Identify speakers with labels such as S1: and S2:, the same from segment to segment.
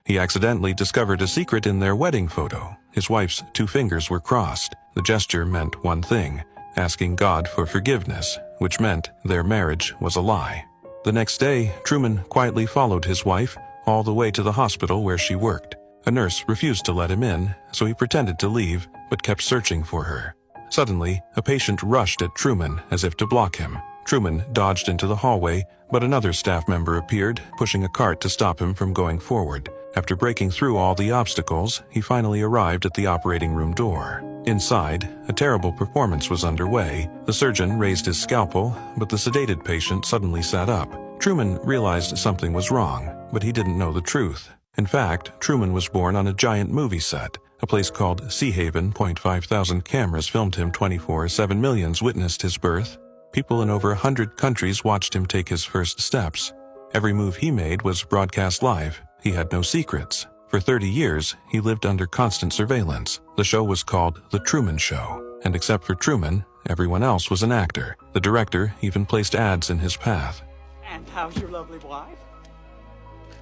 S1: He accidentally discovered a secret in their wedding photo. His wife's two fingers were crossed. The gesture meant one thing, asking God for forgiveness, which meant their marriage was a lie. The next day, Truman quietly followed his wife all the way to the hospital where she worked. A nurse refused to let him in, so he pretended to leave, but kept searching for her. Suddenly, a patient rushed at Truman as if to block him. Truman dodged into the hallway, but another staff member appeared, pushing a cart to stop him from going forward. After breaking through all the obstacles, he finally arrived at the operating room door. Inside, a terrible performance was underway. The surgeon raised his scalpel, but the sedated patient suddenly sat up. Truman realized something was wrong, but he didn't know the truth. In fact, Truman was born on a giant movie set, a place called Sea Haven. 5,000 cameras filmed him 24/7. Millions witnessed his birth. People in over 100 countries watched him take his first steps. Every move he made was broadcast live. He had no secrets. For 30 years, he lived under constant surveillance. The show was called The Truman Show, and except for Truman, everyone else was an actor. The director even placed ads in his path.
S2: And how's your lovely wife?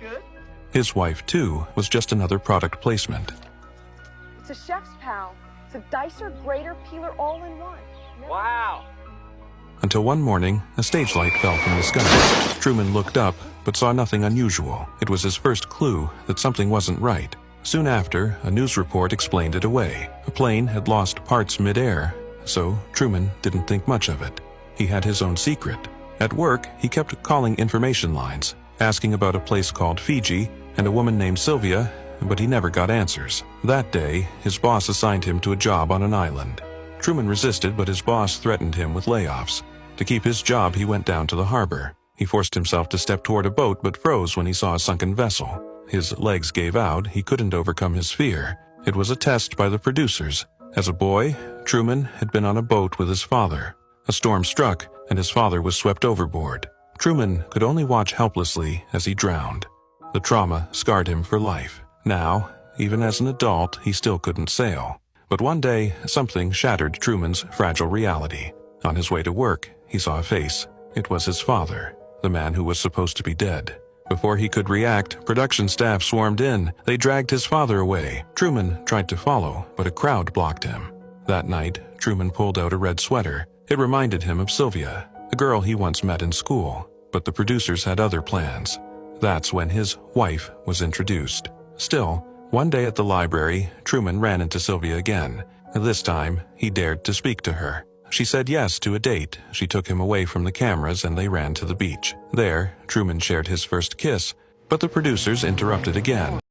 S2: Good?
S1: His wife, too, was just another product placement.
S3: It's a chef's pal. It's a dicer, grater, peeler, all in one.
S2: Wow!
S1: Until one morning, a stage light fell from the sky. Truman looked up, but saw nothing unusual. It was his first clue that something wasn't right. Soon after, a news report explained it away. A plane had lost parts mid-air, so Truman didn't think much of it. He had his own secret. At work, he kept calling information lines, asking about a place called Fiji and a woman named Sylvia, but he never got answers. That day, his boss assigned him to a job on an island. Truman resisted, but his boss threatened him with layoffs. To keep his job, he went down to the harbor. He forced himself to step toward a boat, but froze when he saw a sunken vessel. His legs gave out. He couldn't overcome his fear. It was a test by the producers. As a boy, Truman had been on a boat with his father. A storm struck, and his father was swept overboard. Truman could only watch helplessly as he drowned. The trauma scarred him for life. Now, even as an adult, he still couldn't sail. But one day, something shattered Truman's fragile reality. On his way to work, he saw a face. It was his father, the man who was supposed to be dead. Before he could react, production staff swarmed in. They dragged his father away. Truman tried to follow, but a crowd blocked him. That night, Truman pulled out a red sweater. It reminded him of Sylvia, a girl he once met in school. But the producers had other plans. That's when his wife was introduced. Still, one day at the library, Truman ran into Sylvia again. This time, he dared to speak to her. She said yes to a date. She took him away from the cameras and they ran to the beach. There, Truman shared his first kiss, but the producers interrupted again.